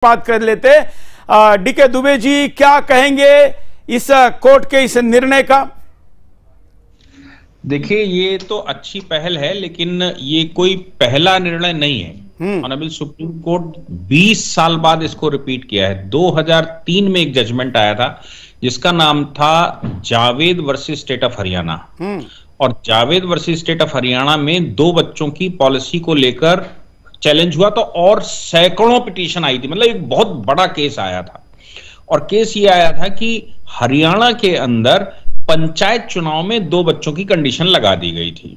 बात कर लेते। डीके दुबे जी, क्या कहेंगे इस कोर्ट के इस निर्णय का? देखिए, ये तो अच्छी पहल है, लेकिन ये कोई पहला निर्णय नहीं है। ऑनरेबल सुप्रीम कोर्ट 20 साल बाद इसको रिपीट किया है। 2003 में एक जजमेंट आया था जिसका नाम था Javed versus state of Haryana. और Javed versus state of Haryana में 2 बच्चों की पॉलिसी को लेकर चैलेंज हुआ तो और सैकड़ों पिटीशन आई थी। मतलब एक बहुत बड़ा केस आया था। और केस ये आया था कि हरियाणा के अंदर पंचायत चुनाव में 2 बच्चों की कंडीशन लगा दी गई थी।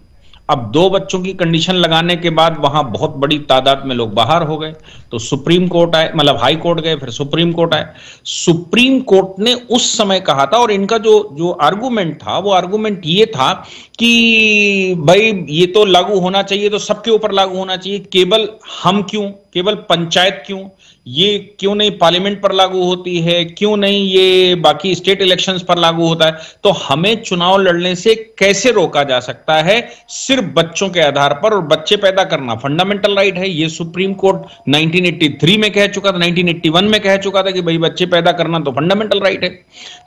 अब 2 बच्चों की कंडीशन लगाने के बाद वहां बहुत बड़ी तादाद में लोग बाहर हो गए, तो सुप्रीम कोर्ट आए, मतलब हाई कोर्ट गए, फिर सुप्रीम कोर्ट आए। सुप्रीम कोर्ट ने उस समय कहा था, और इनका जो आर्गुमेंट था, वो आर्गुमेंट ये था कि भाई ये तो लागू होना चाहिए, तो सबके ऊपर लागू होना चाहिए, केवल हम क्यों, केवल पंचायत क्यों, ये क्यों नहीं पार्लियामेंट पर लागू होती है, क्यों नहीं ये बाकी स्टेट इलेक्शंस पर लागू होता है, तो हमें चुनाव लड़ने से कैसे रोका जा सकता है सिर्फ बच्चों के आधार पर। और बच्चे पैदा करना फंडामेंटल राइट है, ये सुप्रीम कोर्ट 1983 में कह चुका था, 1981 में कह चुका था कि भाई बच्चे पैदा करना तो फंडामेंटल राइट है।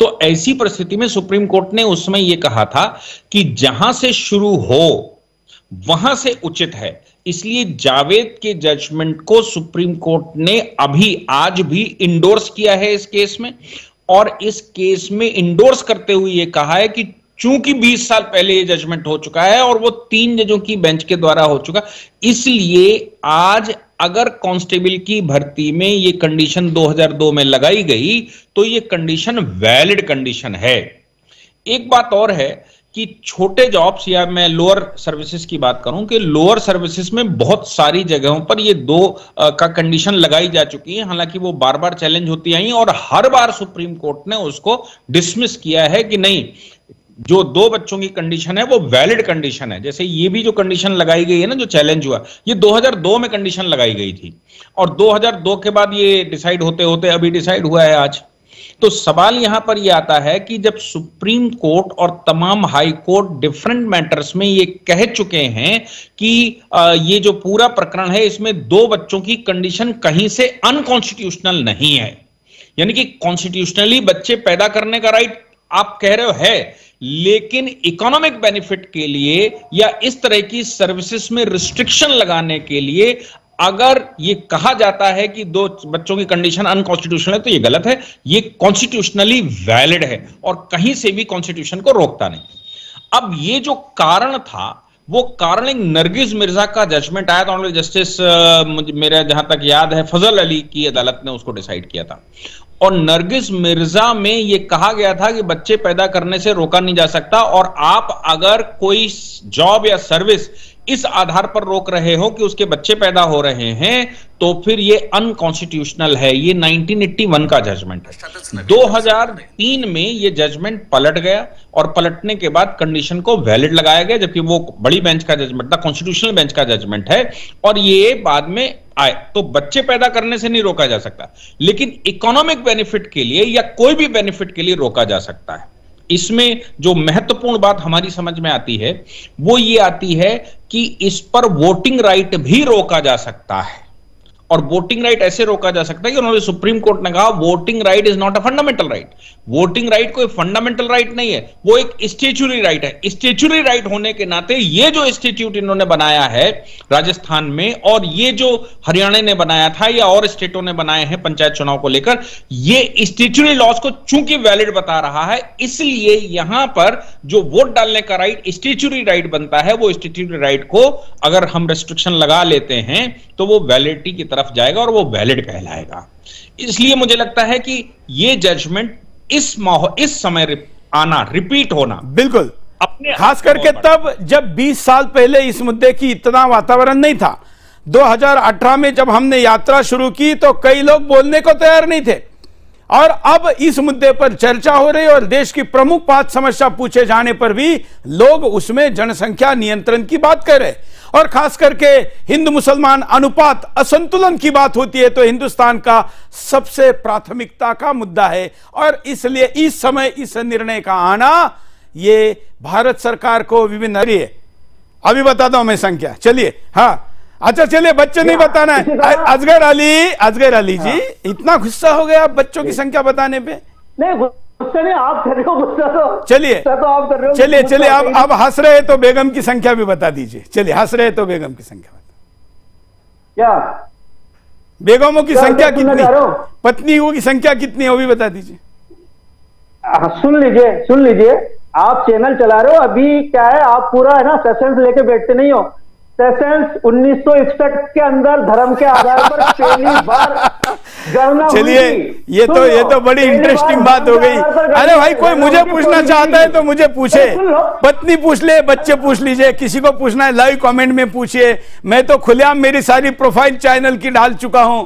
तो ऐसी परिस्थिति में सुप्रीम कोर्ट ने उस समय यह कहा था कि जहां से शुरू हो वहां से उचित है। इसलिए जावेद के जजमेंट को सुप्रीम कोर्ट ने अभी आज भी इंडोर्स किया है इस केस में। और इस केस में इंडोर्स करते हुए यह कहा है कि चूंकि 20 साल पहले यह जजमेंट हो चुका है और वो 3 जजों की बेंच के द्वारा हो चुका, इसलिए आज अगर कांस्टेबल की भर्ती में ये कंडीशन 2002 में लगाई गई तो ये कंडीशन वैलिड कंडीशन है। एक बात और है कि छोटे जॉब्स, या मैं लोअर सर्विसेज की बात करूं, कि लोअर सर्विसेज में बहुत सारी जगहों पर ये 2 का कंडीशन लगाई जा चुकी है। हालांकि वो बार बार चैलेंज होती आई और हर बार सुप्रीम कोर्ट ने उसको डिसमिस किया है कि नहीं, जो 2 बच्चों की कंडीशन है वो वैलिड कंडीशन है। जैसे ये भी जो कंडीशन लगाई गई है ना, जो चैलेंज हुआ, ये 2002 में कंडीशन लगाई गई थी और 2002 के बाद ये डिसाइड होते होते अभी डिसाइड हुआ है आज। तो सवाल यहां पर यह आता है कि जब सुप्रीम कोर्ट और तमाम हाई कोर्ट डिफरेंट मैटर्स में ये कह चुके हैं कि ये जो पूरा प्रकरण है इसमें 2 बच्चों की कंडीशन कहीं से अनकॉन्स्टिट्यूशनल नहीं है, यानी कि कॉन्स्टिट्यूशनली बच्चे पैदा करने का राइट आप कह रहे हो है, लेकिन इकोनॉमिक बेनिफिट के लिए या इस तरह की सर्विसेज में रिस्ट्रिक्शन लगाने के लिए अगर ये कहा जाता है कि 2 बच्चों की कंडीशन अनकॉन्स्टिट्यूशनल है तो ये गलत है। ये कॉन्स्टिट्यूशनली वैलिड है और कहीं से भी कॉन्स्टिट्यूशन को रोकता नहीं। अब ये जो कारण था, वो कारण एक नरगिस मिर्जा का जजमेंट आया था, ऑनरेबल जस्टिस मेरा जहां तक याद है फजल अली की अदालत ने उसको डिसाइड किया था। और नरगिस मिर्जा में यह कहा गया था कि बच्चे पैदा करने से रोका नहीं जा सकता, और आप अगर कोई जॉब या सर्विस इस आधार पर रोक रहे हो कि उसके बच्चे पैदा हो रहे हैं तो फिर ये अनकॉन्स्टिट्यूशनल है। ये 1981 का जजमेंट है। 2003 में ये जजमेंट पलट गया और पलटने के बाद कंडीशन को वैलिड लगाया गया, जबकि वो बड़ी बेंच का जजमेंट था, कॉन्स्टिट्यूशनल बेंच का जजमेंट है। और ये बाद में आए तो बच्चे पैदा करने से नहीं रोका जा सकता, लेकिन इकोनॉमिक बेनिफिट के लिए या कोई भी बेनिफिट के लिए रोका जा सकता है। इसमें जो महत्वपूर्ण बात हमारी समझ में आती है वो ये आती है कि इस पर वोटिंग राइट भी रोका जा सकता है। और वोटिंग राइट ऐसे रोका जा सकता है कि उन्होंने सुप्रीम कोर्ट ने कहा voting right is not a fundamental right. Voting right कोई फंडामेंटल राइट नहीं है, वो एक स्टैच्यूटरी राइट है। स्टैच्यूटरी राइट होने के नाते ये जो स्टैट्यूट इन्होंने बनाया है राजस्थान में, और ये जो हरियाणा ने बनाया था या और स्टेटों ने बनाए हैं पंचायत चुनाव को लेकर, ये स्टैच्यूटरी लॉज को चूंकि वैलिड बता रहा है, इसलिए यहां पर जो वोट डालने का राइट स्टैच्यूटरी राइट बनता है, वो स्टैच्यूटरी राइट को अगर हम रेस्ट्रिक्शन लगा लेते हैं तो वो वैलिडिटी की तरफ जाएगा और वो वैलिड कहलाएगा। इसलिए मुझे लगता है कि ये जजमेंट इस समय आना, रिपीट होना बिल्कुल अपने खास करके तब जब 20 साल पहले इस मुद्दे की इतना वातावरण नहीं था। 2018 में जब हमने यात्रा शुरू की तो कई लोग बोलने को तैयार नहीं थे, और अब इस मुद्दे पर चर्चा हो रही है और देश की प्रमुख 5 समस्या पूछे जाने पर भी लोग उसमें जनसंख्या नियंत्रण की बात कर रहे हैं। और खास करके हिंदू मुसलमान अनुपात असंतुलन की बात होती है तो हिंदुस्तान का सबसे प्राथमिकता का मुद्दा है। और इसलिए इस समय इस निर्णय का आना ये भारत सरकार को विभिन्न, अभी बताता हूं मैं संख्या, चलिए। हाँ, अच्छा चलिए, बच्चे नहीं बताना है। असगर अली जी, इतना गुस्सा हो गया आप बच्चों की संख्या बताने पे? नहीं, गुस्सा नहीं, आप कर रहे हो गुस्सा तो। चलिए तो आप कर रहे हो। चलिए अब हंस रहे तो बेगम की संख्या भी बता दीजिए। चलिए, हंस रहे तो बेगम की संख्या बता। क्या बेगमों की संख्या कितनी, पत्नियों की संख्या कितनी है वो भी बता दीजिए। सुन लीजिए, आप चैनल चला रहे हो, अभी क्या है, आप पूरा है ना सेशंस लेके बैठते नहीं हो। सेशंस 1961 के अंदर धर्म के आधार पर पहली बार गणना। चलिए, ये तो बड़ी इंटरेस्टिंग बात हो गई। अरे भाई, कोई मुझे पूछना चाहता है तो मुझे पूछे, पत्नी पूछ ले, बच्चे पूछ लीजिए, किसी को पूछना है लाइव कमेंट में पूछिए। मैं तो खुलेआम मेरी सारी प्रोफाइल चैनल की डाल चुका हूं,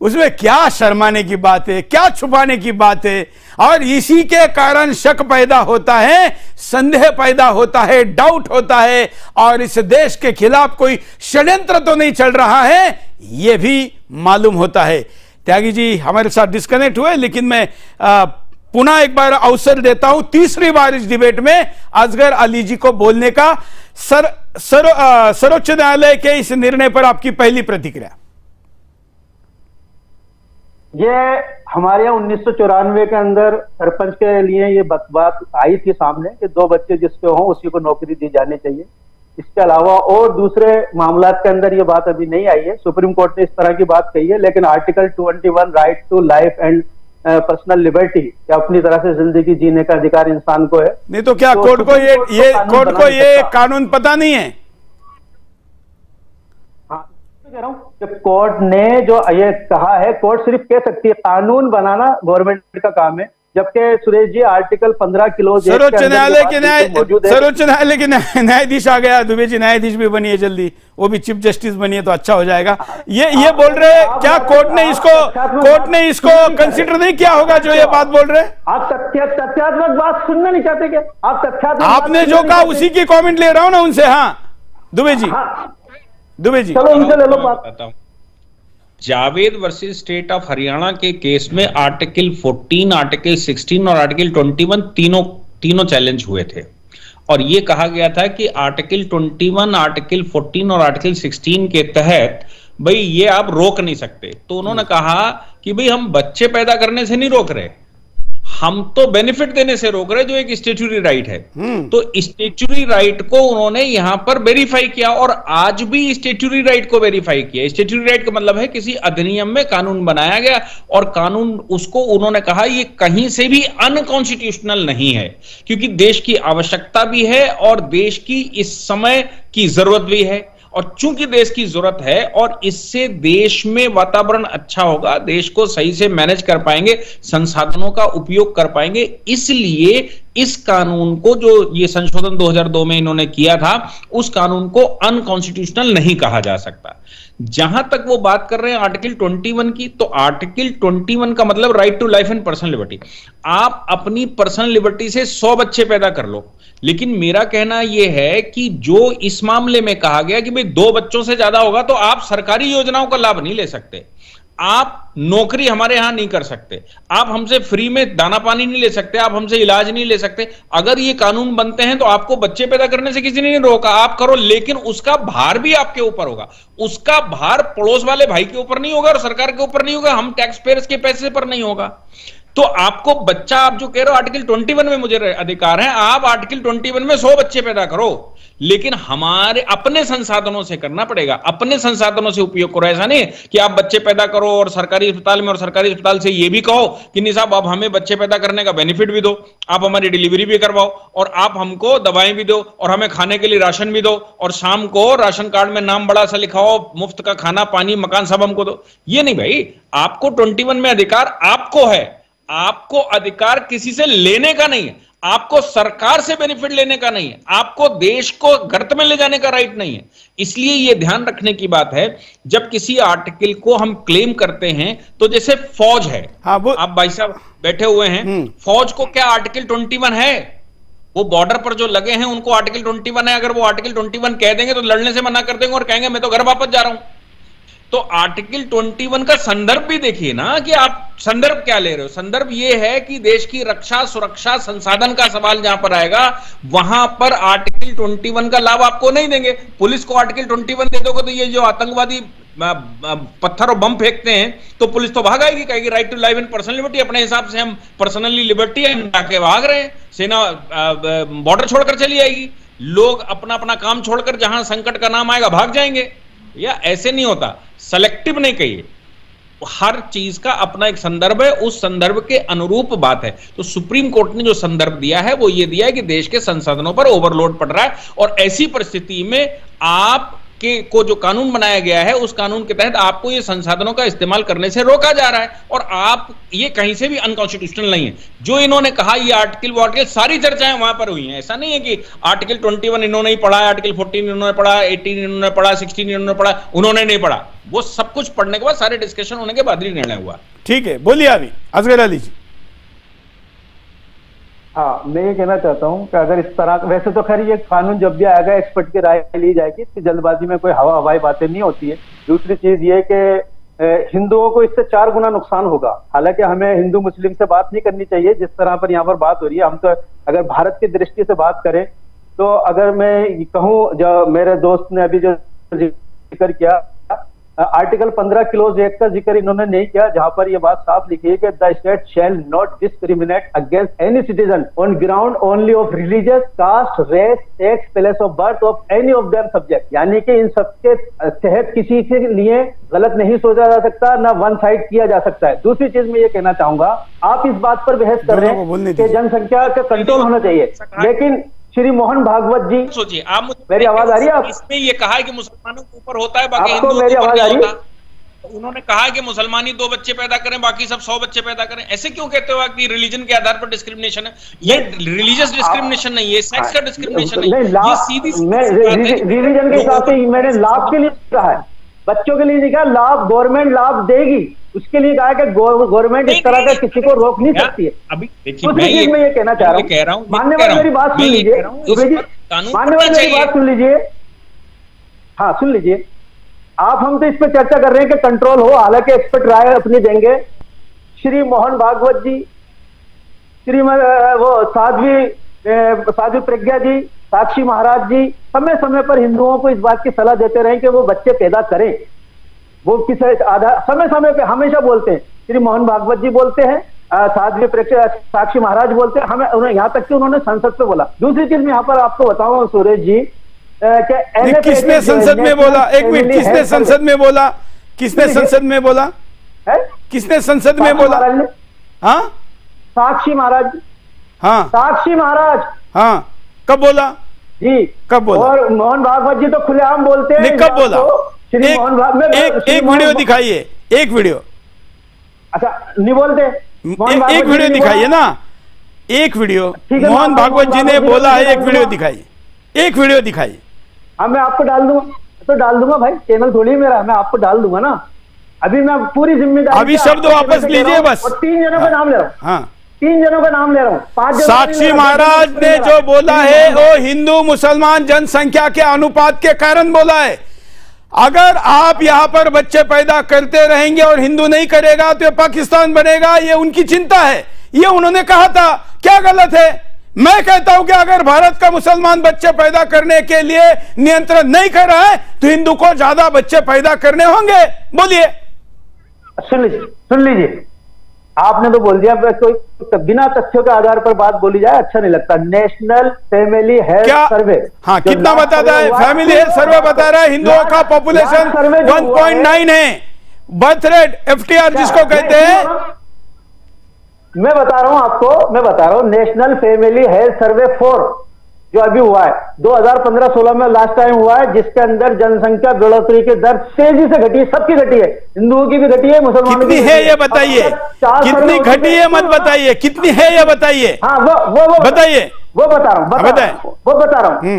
उसमें क्या शर्माने की बात है, क्या छुपाने की बात है। और इसी के कारण शक पैदा होता है, संदेह पैदा होता है, डाउट होता है, और इस देश के खिलाफ कोई षड्यंत्र तो नहीं चल रहा है, यह भी मालूम होता है। त्यागी जी हमारे साथ डिस्कनेक्ट हुए, लेकिन मैं पुनः एक बार अवसर देता हूं, तीसरी बार इस डिबेट में असगर अली जी को बोलने का। सर्वोच्च न्यायालय के इस निर्णय पर आपकी पहली प्रतिक्रिया? ये हमारे यहाँ 1994 के अंदर सरपंच के लिए ये बात आई थी सामने कि 2 बच्चे जिसके हों उसी को नौकरी दी जानी चाहिए। इसके अलावा और दूसरे मामला के अंदर ये बात अभी नहीं आई है। सुप्रीम कोर्ट ने इस तरह की बात कही है, लेकिन article 21 right to life and personal liberty, अपनी तरह से जिंदगी जीने का अधिकार इंसान को है। नहीं तो क्या कोर्ट को ये कानून पता नहीं है? कह रहा हूं कि कोर्ट ने जो ये कहा है, कोर्ट सिर्फ कह सकती है, कानून बनाना गवर्नमेंट का काम है। जबकि सुरेश जी आर्टिकल 15 किलो सर्वोच्च न्यायालय के न्यायाधीश आ गया, दुबे जी न्यायाधीश भी बनिए जल्दी, वो भी चीफ जस्टिस बनिए तो अच्छा हो जाएगा। ये बोल रहे क्या कोर्ट ने इसको कंसिडर नहीं किया होगा जो ये बात बोल रहे हैं? आप तथ्यात्मक बात सुनना नहीं चाहते क्या? आप तथ्यात्मक, आपने जो कहा उसी की कॉमेंट ले रहा हूं ना उनसे। हाँ दुबे जी, चलो उनसे ले लो बात। Javed versus state of Haryana के केस में आर्टिकल 14, आर्टिकल 16 और आर्टिकल 21 तीनों चैलेंज हुए थे, और यह कहा गया था कि आर्टिकल 21, आर्टिकल 14 और आर्टिकल 16 के तहत भाई ये आप रोक नहीं सकते। तो उन्होंने कहा कि भाई हम बच्चे पैदा करने से नहीं रोक रहे, हम तो बेनिफिट देने से रोक रहे, जो एक स्टेचुरी राइट है। तो स्टेचुरी राइट को उन्होंने यहां पर वेरीफाई किया, और आज भी स्टेचुरी राइट को वेरीफाई किया। स्टेचुरी राइट का मतलब है किसी अधिनियम में कानून बनाया गया, और कानून उसको उन्होंने कहा ये कहीं से भी अनकॉन्स्टिट्यूशनल नहीं है, क्योंकि देश की आवश्यकता भी है और देश की इस समय की जरूरत भी है। और चूंकि देश की जरूरत है और इससे देश में वातावरण अच्छा होगा, देश को सही से मैनेज कर पाएंगे, संसाधनों का उपयोग कर पाएंगे, इसलिए इस कानून को, जो ये संशोधन 2002 में इन्होंने किया था, उस कानून को अनकॉन्स्टिट्यूशनल नहीं कहा जा सकता। जहां तक वो बात कर रहे हैं आर्टिकल 21 की, तो आर्टिकल 21 का मतलब right to life and personal liberty. आप अपनी पर्सनल लिबर्टी से 100 बच्चे पैदा कर लो, लेकिन मेरा कहना यह है कि जो इस मामले में कहा गया कि भाई 2 बच्चों से ज्यादा होगा तो आप सरकारी योजनाओं का लाभ नहीं ले सकते, आप नौकरी हमारे यहां नहीं कर सकते, आप हमसे फ्री में दाना पानी नहीं ले सकते, आप हमसे इलाज नहीं ले सकते। अगर ये कानून बनते हैं तो आपको बच्चे पैदा करने से किसी ने नहीं रोका, आप करो, लेकिन उसका भार भी आपके ऊपर होगा। उसका भार पड़ोस वाले भाई के ऊपर नहीं होगा और सरकार के ऊपर नहीं होगा, हम टैक्स पेयर्स के पैसे पर नहीं होगा। तो आपको बच्चा, आप जो कह रहे हो आर्टिकल 21 में मुझे अधिकार है, आप आर्टिकल 21 में 100 बच्चे पैदा करो, लेकिन हमारे अपने संसाधनों से करना पड़ेगा, अपने संसाधनों से उपयोग करो। ऐसा नहीं कि आप बच्चे पैदा करो और सरकारी अस्पताल में, और सरकारी अस्पताल से ये भी कहो कि नहीं साहब आप हमें बच्चे पैदा करने का बेनिफिट भी दो, आप हमारी डिलीवरी भी करवाओ, और आप हमको दवाएं भी दो, और हमें खाने के लिए राशन भी दो, और शाम को राशन कार्ड में नाम बड़ा सा लिखाओ, मुफ्त का खाना पानी मकान सब हमको दो। ये नहीं भाई, आपको 21 में अधिकार आपको है, आपको अधिकार किसी से लेने का नहीं है, आपको सरकार से बेनिफिट लेने का नहीं है, आपको देश को गर्त में ले जाने का राइट नहीं है। इसलिए यह ध्यान रखने की बात है, जब किसी आर्टिकल को हम क्लेम करते हैं, तो जैसे फौज है, आप भाई साहब बैठे हुए हैं, फौज को क्या आर्टिकल 21 है? वो बॉर्डर पर जो लगे हैं उनको आर्टिकल 21 है। अगर वो आर्टिकल 21 कह देंगे तो लड़ने से मना कर देंगे और कहेंगे मैं तो घर वापस जा रहा हूं। तो आर्टिकल 21 का संदर्भ भी देखिए ना, कि आप संदर्भ क्या ले रहे हो? संदर्भ ये है कि देश की रक्षा, सुरक्षा, संसाधन का सवाल जहां पर आएगा वहां पर आर्टिकल 21 का लाभ आपको नहीं देंगे। पुलिस को आर्टिकल 21 दे दोगे तो ये जो आतंकवादी पत्थर और बम फेंकते हैं तो पुलिस तो भाग आएगी, कहेगी right to life and personal liberty, अपने हिसाब से हम पर्सनली लिबर्टी है जाके भाग रहे हैं, सेना बॉर्डर छोड़कर चली आएगी, लोग अपना अपना काम छोड़कर जहां संकट का नाम आएगा भाग जाएंगे। या ऐसे नहीं होता, सेलेक्टिव नहीं कहिए, हर चीज का अपना एक संदर्भ है, उस संदर्भ के अनुरूप बात है। तो सुप्रीम कोर्ट ने जो संदर्भ दिया है वो ये दिया है कि देश के संसाधनों पर ओवरलोड पड़ रहा है और ऐसी परिस्थिति में आप को जो कानून बनाया गया है उस कानून के तहत आपको ये संसाधनों का इस्तेमाल करने से रोका जा रहा है और आप ये कहीं से भी अनकॉन्स्टिट्यूशनल नहीं है। जो इन्होंने कहा ये आर्टिकल सारी चर्चाएं वहां पर हुई हैं, ऐसा नहीं है कि आर्टिकल 21 इन्होंने ही पढ़ा, आर्टिकल 14 इन्होंने पढ़ा, 18 इन्होंने पढ़ा, 16 इन्होंने पढ़ा, उन्होंने नहीं पढ़ा। वो सब कुछ पढ़ने के बाद, सारे डिस्कशन होने के बाद ही निर्णय हुआ। ठीक है, बोलिए अभी असगर अली जी। हाँ, मैं ये कहना चाहता हूँ कि अगर इस तरह, वैसे तो खैर ये कानून जब भी आएगा एक्सपर्ट की राय ली जाएगी, इसकी जल्दबाजी में कोई हवाई बातें नहीं होती है। दूसरी चीज ये कि हिंदुओं को इससे 4 गुना नुकसान होगा। हालांकि हमें हिंदू मुस्लिम से बात नहीं करनी चाहिए जिस तरह पर यहाँ पर बात हो रही है। हम तो अगर भारत की दृष्टि से बात करें तो अगर मैं कहूँ, जो मेरे दोस्त ने अभी जो जिक्र किया, आर्टिकल 15 क्लोज 1 का जिक्र इन्होंने नहीं किया, जहां पर यह बात साफ लिखी है कि the state shall not discriminate against any citizen on ground only of religious, caste, race, sex, place of birth of any of their subject. यानी कि इन सबके तहत किसी के लिए गलत नहीं सोचा जा सकता, ना वन साइड किया जा सकता है। दूसरी चीज मैं ये कहना चाहूंगा, आप इस बात पर बहस कर रहे हैं कि जनसंख्या का कंट्रोल होना चाहिए, लेकिन श्री मोहन भागवत जी, सोचिए आप, मुझे मेरी आवाज आ रही है? आप इसमें ये कहा है कि मुसलमानों के ऊपर होता है, बाकी आपको मेरी आवाज आ रही है? उन्होंने कहा कि मुसलमानी 2 बच्चे पैदा करें, बाकी सब 100 बच्चे पैदा करें। ऐसे क्यों कहते हो कि रिलीजन के आधार पर डिस्क्रिमिनेशन है? ये रिलीजियस डिस्क्रिमिनेशन नहीं है, सेक्स का डिस्क्रिमिनेशन है, ये सीधी रिलीजन के हिसाब से मैंने लाभ के लिए कहा है, बच्चों के लिए नहीं कहा। लाभ गवर्नमेंट लाभ देगी, उसके लिए कहा कि गवर्नमेंट इस तरह का किसी को रोक नहीं सकती है। अभी देखिए, मैं ये कहना चाह रहा हूँ, मान्यवर मेरी बात सुन लीजिए, मान्यवर मेरी बात सुन लीजिए, हाँ सुन लीजिए आप। हम तो इस पर चर्चा कर रहे हैं कि कंट्रोल हो, हालांकि एक्सपर्ट राय अपनी देंगे। श्री मोहन भागवत जी, श्री वो साध्वी प्रज्ञा जी, साक्षी महाराज जी समय समय पर हिंदुओं को इस बात की सलाह देते रहे कि वो बच्चे पैदा करें। वो किस आधार, समय समय पे हमेशा बोलते हैं, श्री मोहन भागवत जी बोलते हैं, साध्वी प्रज्ञा, साक्षी महाराज बोलते हैं, हमें यहाँ तक कि उन्होंने संसद पे बोला। दूसरी चीज मैं यहाँ पर आपको बताऊं सूरज जी, किसने संसद में बोला? एक मिनट, किसने संसद में बोला? किसने संसद में बोला? किसने संसद में बोला? हाँ, साक्षी महाराज। हाँ, साक्षी महाराज। हाँ, कब बोला जी? कब बोला? और मोहन भागवत जी तो खुलेआम बोलते हैं। कब बोला? एक वीडियो दिखाइए, एक वीडियो। अच्छा, नहीं बोलते? एक वीडियो दिखाइए ना, एक वीडियो मोहन भागवत जी ने बोला है, एक वीडियो दिखाइए, एक वीडियो दिखाइए। हाँ, मैं आपको डाल दूंगा, तो डाल दूंगा भाई, चैनल थोड़ी मेरा, मैं आपको डाल दूंगा ना। अभी मैं पूरी जिम्मेदारी, अभी शब्द वापस लीजिए बस। 3 जनों का नाम ले रहा हूँ। हाँ, 3 जनों का नाम ले रहा हूँ। 5 साक्षी महाराज ने जो बोला है वो हिंदू मुसलमान जनसंख्या के अनुपात के कारण बोला है। अगर आप यहां पर बच्चे पैदा करते रहेंगे और हिंदू नहीं करेगा तो पाकिस्तान बनेगा, ये उनकी चिंता है, ये उन्होंने कहा था। क्या गलत है? मैं कहता हूं कि अगर भारत का मुसलमान बच्चे पैदा करने के लिए नियंत्रण नहीं कर रहा है तो हिंदू को ज्यादा बच्चे पैदा करने होंगे। बोलिए। सुन लीजिए, आपने तो बोल दिया, कोई बिना तथ्यों के आधार पर बात बोली जाए अच्छा नहीं लगता। नेशनल फैमिली हेल्थ सर्वे, हाँ, कितना बताता है? फैमिली हेल्थ सर्वे बता रहा है हिंदुओं का पॉपुलेशन 1.9 है, बर्थ रेट FTR जिसको कहते हैं। मैं बता रहा हूं आपको, मैं बता रहा हूं, नेशनल फैमिली हेल्थ सर्वे 4 जो अभी हुआ है 2015-16 में लास्ट टाइम हुआ है, जिसके अंदर जनसंख्या बढ़ोतरी की दर तेजी से घटी है, सबकी घटी है, हिंदुओं की भी घटी है, मुसलमानों की है, ये बताइए कितनी घटी है, मत बताइए कितनी है, ये बताइए। हाँ, वो बताइए, वो बता रहा हूँ,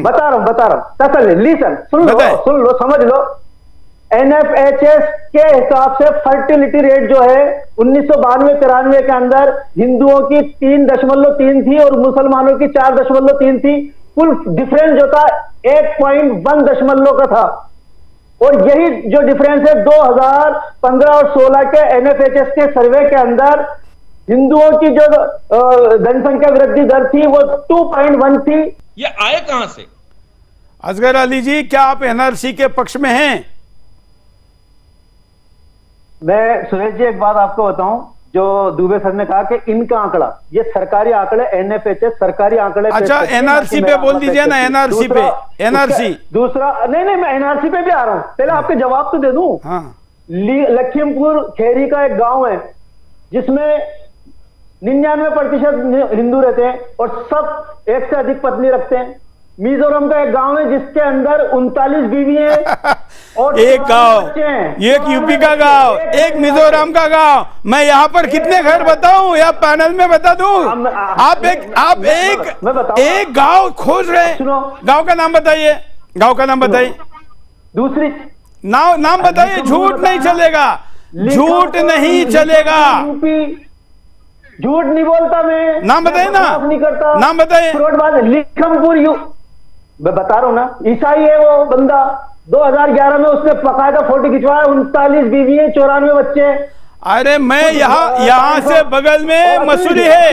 बता रहा हूँ, तसल्ली, लिसन, सुन लो, समझ लो। NFHS के हिसाब से फर्टिलिटी रेट जो है 1992-93 के अंदर हिंदुओं की 3.3 थी और मुसलमानों की 4.3 थी। कुल डिफरेंस जो था 8.1 दशमलव का था। और यही जो डिफरेंस है 2015 और 16 के NFHS के सर्वे के अंदर हिंदुओं की जो जनसंख्या वृद्धि दर थी वो 2.1 थी। ये आए कहां से? असगर अली जी, क्या आप NRC के पक्ष में हैं? मैं सुरेश जी एक बात आपको बताऊं, जो दुबे सर ने कहा कि इनका आंकड़ा, ये सरकारी आंकड़े, NFHS सरकारी आंकड़े। अच्छा, NRC पे बोल दीजिए ना, NRC पे। NRC दूसरा नहीं, मैं NRC पे भी आ रहा हूं, पहले आपके जवाब तो दे दूं। हाँ। लखीमपुर खेरी का एक गांव है जिसमें 99% हिंदू रहते हैं और सब एक से अधिक पत्नी रखते हैं। मिजोरम का एक गांव है जिसके अंदर 39 बीवी है और एक गांव, एक यूपी का गांव, एक मिजोरम का गांव। मैं यहाँ पर कितने घर बताऊं या पैनल में बता दूं? आप एक गांव खोज रहे हैं। गांव का नाम बताइए, गांव का नाम बताइए। दूसरी नाम बताइए। झूठ नहीं चलेगा, झूठ नहीं चलेगा। झूठ नहीं बोलता मैं। नाम बताइए ना, नहीं करता। नाम बताइए। लिखमपुर मैं बता रहा हूं ना, ईसाई है वो बंदा। 2011 में उसने बकायदा फोटो खिंचवाया, 39 बीवी है, 94 बच्चे। अरे मैं यहाँ से बगल में मसूरी है,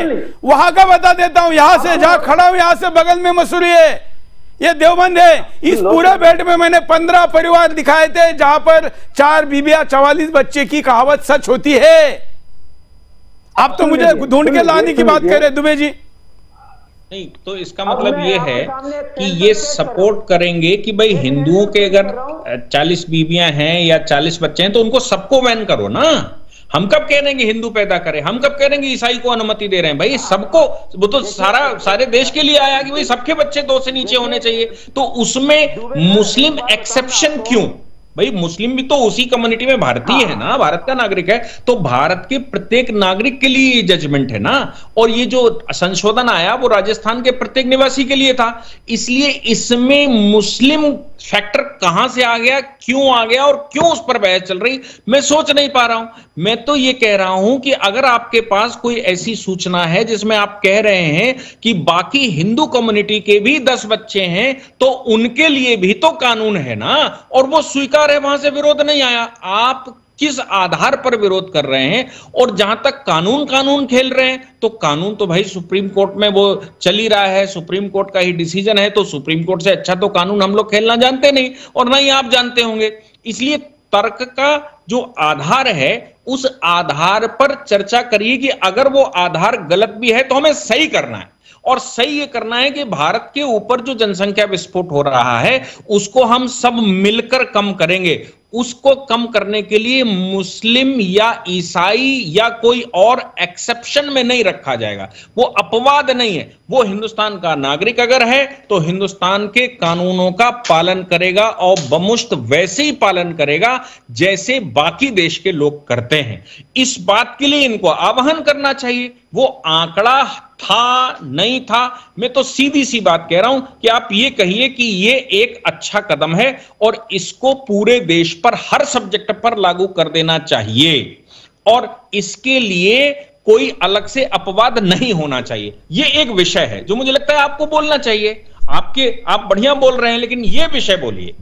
वहां का बता देता हूँ। यहाँ से जहाँ खड़ा हूँ, यहाँ से बगल में मसूरी है, ये देवबंद है। इस पूरे बेल्ट में मैंने 15 परिवार दिखाए थे जहां पर 4 बीबियां 44 बच्चे की कहावत सच होती है। आप तो मुझे ढूंढ के लाने की बात कर रहे दुबे जी। नहीं, तो इसका मतलब ये है कि ये सपोर्ट करेंगे कि भाई हिंदुओं के अगर 40 बीबियां हैं या 40 बच्चे हैं तो उनको सबको बैन करो ना। हम कब कह रहे हैं कि हिंदू पैदा करें? हम कब कह रहे हैं कि ईसाई को अनुमति दे रहे हैं? भाई सबको, वो तो सारे देश के लिए आया कि भाई सबके बच्चे 2 से नीचे होने चाहिए। तो उसमें मुस्लिम एक्सेप्शन क्यों? भाई मुस्लिम भी तो उसी कम्युनिटी में भारतीय है ना, भारत का नागरिक है, तो भारत के प्रत्येक नागरिक के लिए जजमेंट है ना। और ये जो संशोधन आया वो राजस्थान के प्रत्येक निवासी के लिए था। इसलिए इसमें मुस्लिम फैक्टर कहां से आ गया, क्यों आ गया और क्यों उस पर बहस चल रही, मैं सोच नहीं पा रहा हूं। मैं तो ये कह रहा हूं कि अगर आपके पास कोई ऐसी सूचना है जिसमें आप कह रहे हैं कि बाकी हिंदू कम्युनिटी के भी 10 बच्चे हैं तो उनके लिए भी तो कानून है ना, और वो स्वीकार है, वहां से विरोध नहीं आया। आप किस आधार पर विरोध कर रहे हैं? और जहां तक कानून खेल रहे हैं, तो कानून तो भाई सुप्रीम कोर्ट में वो चल ही रहा है, सुप्रीम कोर्ट का ही डिसीजन है, तो सुप्रीम कोर्ट से अच्छा तो कानून हम लोग खेलना जानते नहीं, और ना ही आप जानते होंगे। इसलिए तर्क का जो आधार है उस आधार पर चर्चा करिए कि अगर वो आधार गलत भी है तो हमें सही करना है। और सही ये करना है कि भारत के ऊपर जो जनसंख्या विस्फोट हो रहा है उसको हम सब मिलकर कम करेंगे। उसको कम करने के लिए मुस्लिम या ईसाई या कोई और एक्सेप्शन में नहीं रखा जाएगा। वो अपवाद नहीं है। वो हिंदुस्तान का नागरिक अगर है तो हिंदुस्तान के कानूनों का पालन करेगा और बमुश्त वैसे ही पालन करेगा जैसे बाकी देश के लोग करते हैं। इस बात के लिए इनको आह्वान करना चाहिए। वो आंकड़ा था नहीं था, मैं तो सीधी सी बात कह रहा हूं कि आप ये कहिए कि ये एक अच्छा कदम है और इसको पूरे देश पर हर सब्जेक्ट पर लागू कर देना चाहिए, और इसके लिए कोई अलग से अपवाद नहीं होना चाहिए। ये एक विषय है जो मुझे लगता है आपको बोलना चाहिए। आप बढ़िया बोल रहे हैं, लेकिन ये विषय बोलिए।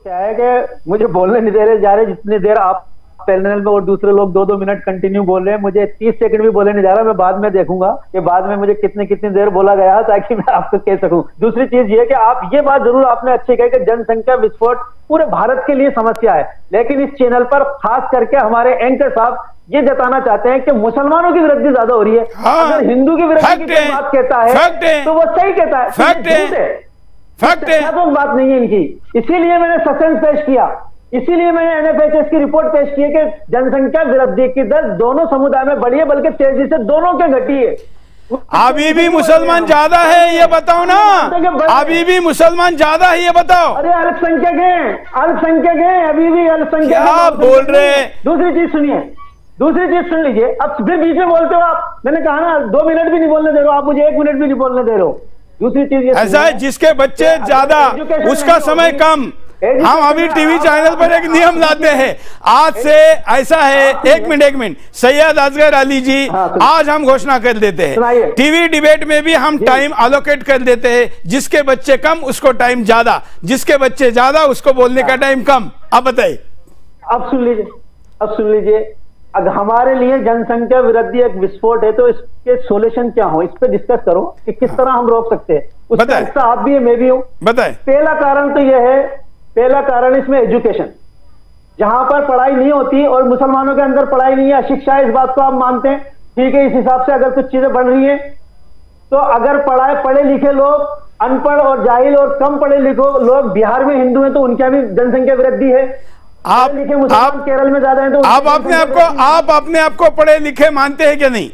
क्या है कि मुझे बोलने नहीं दे रहे जा रहे, जितनी देर आप पैनल में और दूसरे लोग 2-2 मिनट कंटिन्यू बोल रहे हैं, मुझे 30 सेकंड भी बोलने नहीं जा रहा। मैं बाद में देखूंगा कि बाद में मुझे कितनी देर बोला गया ताकि मैं आपको कह सकूं। दूसरी चीज ये कि आप ये बात जरूर आपने अच्छी कही कि जनसंख्या विस्फोट पूरे भारत के लिए समस्या है, लेकिन इस चैनल पर खास करके हमारे एंकर साहब ये जताना चाहते हैं कि मुसलमानों की वृद्धि ज्यादा हो रही है। अगर हिंदू की वृद्धि की बात कहता है तो वो सही कहता है, फैक्ट है, तो बात नहीं है इनकी। इसीलिए मैंने सस्पेंस पेश किया, इसीलिए मैंने NFHS की रिपोर्ट पेश की है कि जनसंख्या वृद्धि की दर दोनों समुदाय में बढ़ी है, बल्कि तेजी से दोनों के घटी है। अभी भी मुसलमान ज्यादा है ये बताओ ना, अभी भी मुसलमान ज्यादा है ये बताओ। अरे अल्पसंख्यक हैं, अभी भी अल्पसंख्यक। क्या बोल रहे हैं? दूसरी चीज सुनिए, दूसरी चीज सुन लीजिए। अब फिर बीच में बोलते हो आप, मैंने कहा ना 2 मिनट भी नहीं बोलने दे रहे हो आप मुझे, 1 मिनट भी नहीं बोलने दे रहे हो। दूसरी चीज ऐसा है जिसके बच्चे ज्यादा उसका समय कम, हम अभी टीवी चैनल पर एक नियम लाते हैं, आज से ऐसा है। एक मिनट सैयद असगर अली जी, आज हम घोषणा कर देते हैं, टीवी डिबेट में भी हम टाइम अलोकेट कर देते हैं, जिसके बच्चे कम उसको टाइम ज्यादा, जिसके बच्चे ज्यादा उसको बोलने का टाइम कम। अब बताइए। अब सुन लीजिए, अगर हमारे लिए जनसंख्या वृद्धि एक विस्फोट है तो इसके सोल्यूशन क्या हो, इस पे डिस्कस करो कि किस तरह हम रोक सकते हैं। उसका हिस्सा आप भी है, मैं भी हूं। बताए। पहला कारण तो यह है, पहला कारण इसमें एजुकेशन, जहां पर पढ़ाई नहीं होती और मुसलमानों के अंदर पढ़ाई नहीं है, अशिक्षा है, इस बात को आप मानते हैं, ठीक है। इस हिसाब से अगर कुछ चीजें बढ़ रही हैं तो अगर पढ़े लिखे लोग, अनपढ़ और जाहिल और कम पढ़े लिखे लोग बिहार में हिंदू हैं तो उनका भी जनसंख्या वृद्धि है। आप केरल में ज्यादा है तो आप अपने आप को पढ़े लिखे मानते हैं कि नहीं?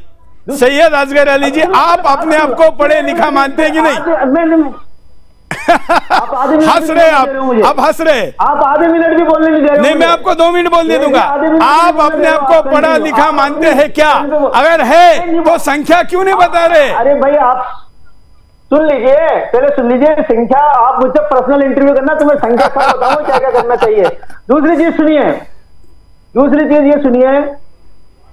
सैयद असगर अली जी, आप अपने आप को पढ़े लिखा मानते हैं कि नहीं? हंस रहे आप हंस रहे। आप आधे मिनट भी बोलने नहीं दे रहे। नहीं, मैं आपको 2 मिनट बोलने दूंगा। आप अपने आप को पढ़ा लिखा मानते हैं क्या? अगर है तो संख्या क्यों नहीं बता रहे? अरे भाई आप सुन लीजिए, पहले सुन लीजिए। संख्या आप मुझसे पर्सनल इंटरव्यू करना तो मैं संख्या का बताऊं क्या क्या करना चाहिए। दूसरी चीज ये सुनिए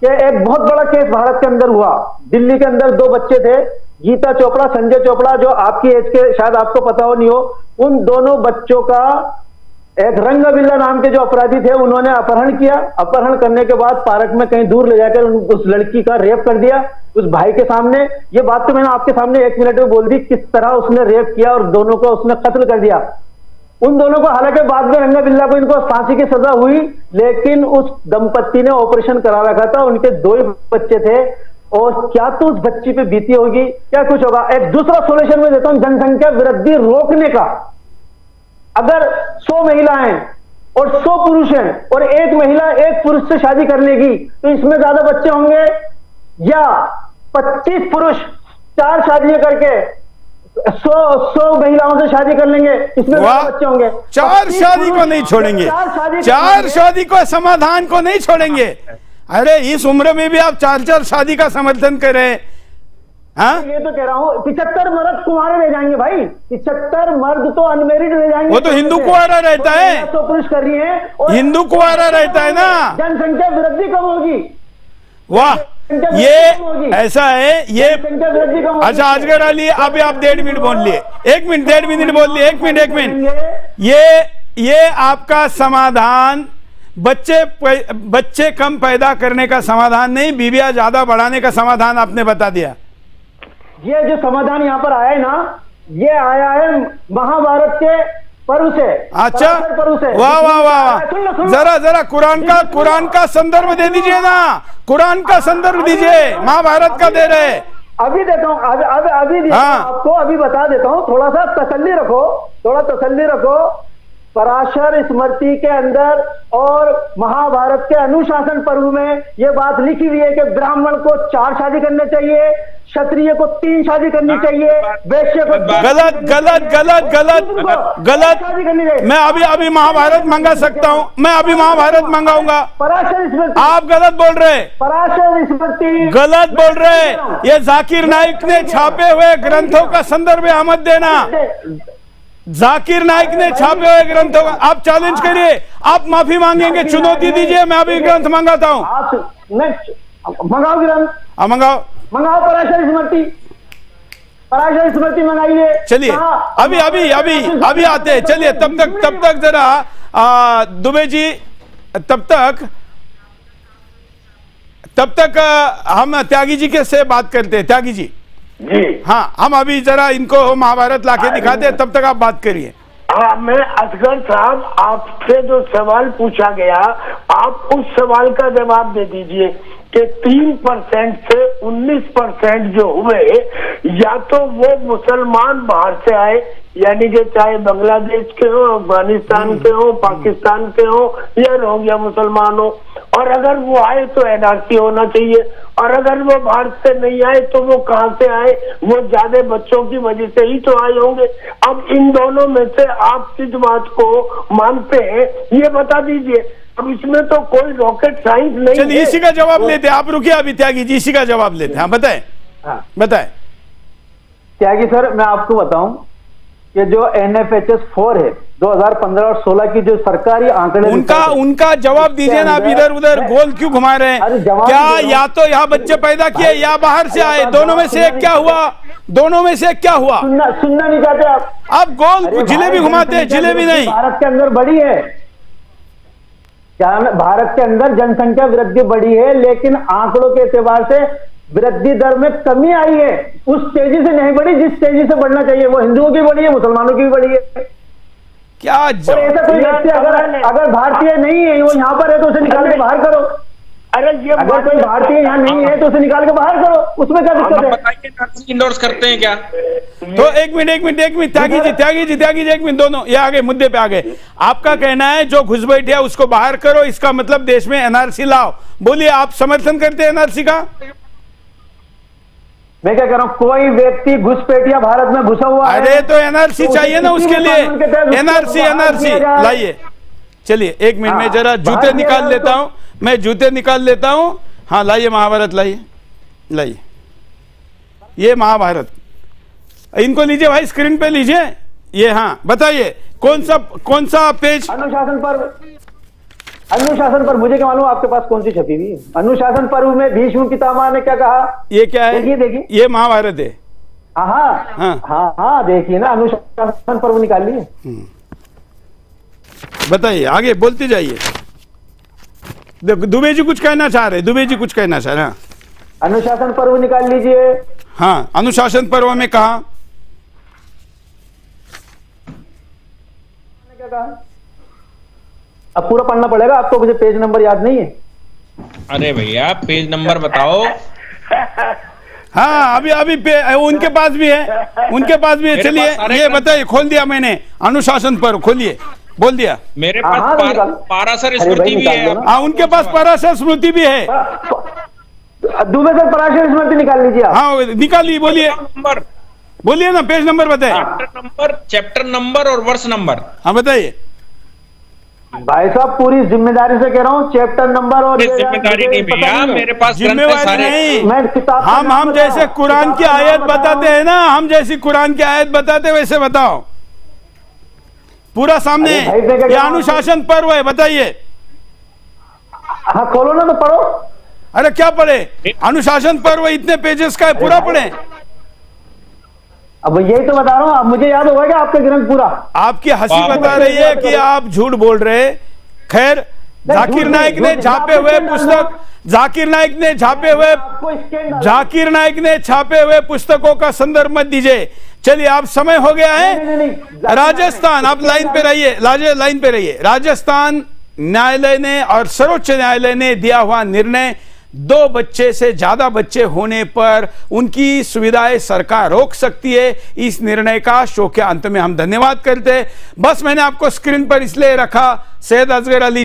कि एक बहुत बड़ा केस भारत के अंदर हुआ। दिल्ली के अंदर 2 बच्चे थे, गीता चोपड़ा, संजय चोपड़ा, जो आपकी एज के, शायद आपको पता हो नहीं हो। उन दोनों बच्चों का एक रंगबिल्ला नाम के जो अपराधी थे उन्होंने अपहरण किया। अपहरण करने के बाद पार्क में कहीं दूर ले जाकर उस लड़की का रेप कर दिया उस भाई के सामने। ये बात तो मैंने आपके सामने 1 मिनट में बोल दी, किस तरह उसने रेप किया और दोनों को उसने कत्ल कर दिया। उन दोनों को, हालांकि बाद में रंगबिल्ला को इनको फांसी की सजा हुई, लेकिन उस दंपत्ति ने ऑपरेशन करा रखा था, उनके 2 ही बच्चे थे। और क्या तो उस बच्ची पे बीती होगी, क्या कुछ होगा। एक दूसरा सोल्यूशन मैं देता हूं जनसंख्या वृद्धि रोकने का। अगर 100 महिलाएं और 100 पुरुष हैं और 1 महिला 1 पुरुष से शादी कर लेगी तो इसमें ज्यादा बच्चे होंगे, या 25 पुरुष 4 शादियां करके 100 महिलाओं से शादी कर लेंगे, इसमें ज्यादा बच्चे होंगे। 4 शादी को नहीं छोड़ेंगे, 4 शादी को, समाधान को नहीं छोड़ेंगे। अरे इस उम्र में भी आप 4 शादी का समर्थन कर रहे हैं। हाँ? ये तो कह रहा हूँ 75 मर्द कुंवारे रह जाएंगे भाई, 75 मर्द तो अनमेरिड रह जाएंगे। वो तो हिंदू कुंवारा रहता है, 100 पुरुष कर रही है, हिंदू कुंवारा रहता है ना। जनसंख्या वृद्धि कम होगी। वाह, ये ऐसा है ये। अच्छा असगर अली, अभी आप 1.5 मिनट बोल लिए, 1 मिनट 1.5 मिनट बोल लिए, 1 मिनट। ये आपका समाधान बच्चे कम पैदा करने का समाधान नहीं, बीवियां ज्यादा बढ़ाने का समाधान आपने बता दिया। ये जो समाधान यहाँ पर आया है ना, ये आया है महाभारत के पर्व से। अच्छा, वाह वाह वाह। जरा कुरान का संदर्भ दे दीजिए ना, कुरान का संदर्भ दीजिए, महाभारत का दे रहे। अभी देता हूँ, अभी आपको अभी बता देता हूँ। थोड़ा सा तसल्ली रखो। पराशर स्मृति के अंदर और महाभारत के अनुशासन पर्व में यह बात लिखी हुई है कि ब्राह्मण को 4 शादी करने चाहिए, क्षत्रिय को 3 शादी करनी चाहिए, वैश्य को गलत। मैं अभी महाभारत मंगा सकता हूँ, मैं अभी महाभारत मंगाऊंगा। पराशर स्मृति आप गलत बोल रहे, पराशर स्मृति गलत बोल रहे। ये जाकिर नाइक ने छापे हुए ग्रंथों का संदर्भ है, मत देना। जाकिर नाइक ने छापे हुए ग्रंथों का आप चैलेंज करिए, आप माफी मांगेंगे, चुनौती दीजिए, मैं अभी ग्रंथ मंगाता हूँ। मंगाओ ग्रंथ, मंगाओ पराशर स्मृति मंगाइए। चलिए अभी आते हैं। चलिए तब तक जरा दुबे जी, तब तक हम त्यागी जी के से बात करते हैं। त्यागी जी जी, हाँ, हम अभी जरा इनको महाभारत लाके दिखाते हैं, तब तक आप बात करिए। हाँ, मैं असगर साहब, आपसे जो सवाल पूछा गया, आप उस सवाल का जवाब दे दीजिए कि 3% से 19% जो हुए, या तो वो मुसलमान बाहर से आए, यानी कि चाहे बांग्लादेश के हो, अफगानिस्तान के हो, पाकिस्तान के हो, या रोहिंग्या मुसलमान हो, और अगर वो आए तो एनआरसी होना चाहिए, और अगर वो भारत से नहीं आए तो वो कहाँ से आए? वो ज्यादा बच्चों की वजह से ही तो आए होंगे। अब इन दोनों में से आप किस बात को मानते हैं, ये बता दीजिए। अब इसमें तो कोई रॉकेट साइंस नहीं है। चलिए इसी का जवाब लेते हैं, आप रुकिए अभी, त्यागी जी इसी का जवाब लेते हैं। हाँ बताएं। बताएं त्यागी सर, मैं आपको बताऊं कि जो NFHS 4 है 2015 और 16 की जो सरकारी आंकड़े, उनका जवाब दीजिए ना। आप इधर उधर गोल क्यों घुमा रहे हैं? क्या या तो यहाँ बच्चे पैदा किए या बाहर से आए, दोनों में से एक क्या हुआ? दोनों में से क्या हुआ? सुनना नहीं चाहते आप गोल जिलेबी घुमाते हैं, जिलेबी नहीं। भारत के अंदर बढ़ी है, भारत के अंदर जनसंख्या वृद्धि बढ़ी है, लेकिन आंकड़ों के एतबार से वृद्धि दर में कमी आई है। उस तेजी से नहीं बढ़ी जिस तेजी से बढ़ना चाहिए। वो हिंदुओं की बढ़ी है, मुसलमानों की भी बढ़ी है। क्या ऐसा कोई व्यक्ति अगर भारतीय नहीं है, वो यहाँ पर है, तो उसे निकाल के बाहर करो। अरे ये अगर कोई भारतीय यहाँ नहीं है तो उसे निकाल के बाहर करो, उसमें क्या दिक्कत है? बताइए, इंडोर्स करते हैं क्या? तो एक मिनट त्यागी जी एक मिनट, दोनों ये आगे मुद्दे पे आ गए। आपका कहना है जो घुसपैठिया है उसको बाहर करो, इसका मतलब देश में NRC लाओ। बोलिए, आप समर्थन करते हैं NRC का? मैं क्या कह रहा हूँ, कोई व्यक्ति घुसपैठिया भारत में घुसा हुआ है। अरे तो NRC चाहिए ना उसके लिए। NRC लाइए। चलिए एक मिनट में जरा जूते निकाल लेता हूं, मैं जूते निकाल लेता हूं। हाँ लाइए, महाभारत लाइए, ये महाभारत, इनको लीजिए भाई, स्क्रीन पे लीजिए ये। हाँ बताइए कौन सा पेज? अनुशासन पर मुझे क्या मालूम आपके पास कौन सी छपी हुई? अनुशासन पर्व में भीष्म पितामह ने क्या कहा? ये क्या है? देखिए ये महाभारत है। हाँ देखिए ना, अनुशासन पर्व निकाल लिए। बताइए, आगे बोलते जाइए। दुबे जी कुछ कहना चाह रहे हैं। अनुशासन पर्व निकाल लीजिए। हाँ, अनुशासन पर्व में कहा क्या कहा? अब पूरा पढ़ना पड़ेगा आपको, मुझे पेज नंबर याद नहीं है। अरे भैया पेज नंबर बताओ। हाँ अभी उनके पास भी है, चलिए ये बताइए। खोल दिया मैंने अनुशासन पर्व, खोलिए, बोल दिया। मेरे पास पाराशर स्मृति भी है। हाँ उनके पास पाराशर स्मृति भी है। दुबे से पराशर स्मृति निकाल लीजिए आप। हाँ निकालिए, बोलिए ना, पेज नंबर बताइए। चैप्टर नंबर और वर्ष नंबर। हाँ बताइए भाई साहब, पूरी जिम्मेदारी से कह रहा हूँ, चैप्टर नंबर और जिम्मेदारी नहीं भैया, मेरे पास जिम्मेदारी नहीं। मैं किताब हम जैसे कुरान की आयत बताते हैं ना, हम जैसी कुरान की आयत बताते वैसे बताओ, पूरा सामने। ये अनुशासन पर्व है, बताइए। हाँ खोलो ना तो पढ़ो। अरे क्या पढ़े? अनुशासन पर्व इतने पेजेस का है, पूरा पढ़े। अब यही तो बता रहा हूँ, अब मुझे याद होगा कि आपका ग्रंथ पूरा। आपकी हंसी बता रही है कि आप झूठ बोल रहे। खैर, जाकिर नाइक ने छापे हुए पुस्तकों का संदर्भ मत दीजिए। चलिए, आप समय हो गया है। राजस्थान, आप लाइन पे रहिए। राजस्थान न्यायालय ने और सर्वोच्च न्यायालय ने दिया हुआ निर्णय, 2 बच्चे से ज्यादा बच्चे होने पर उनकी सुविधाएं सरकार रोक सकती है। इस निर्णय का शो के अंत में हम धन्यवाद करते हैं। बस मैंने आपको स्क्रीन पर इसलिए रखा, सैयद असगर अली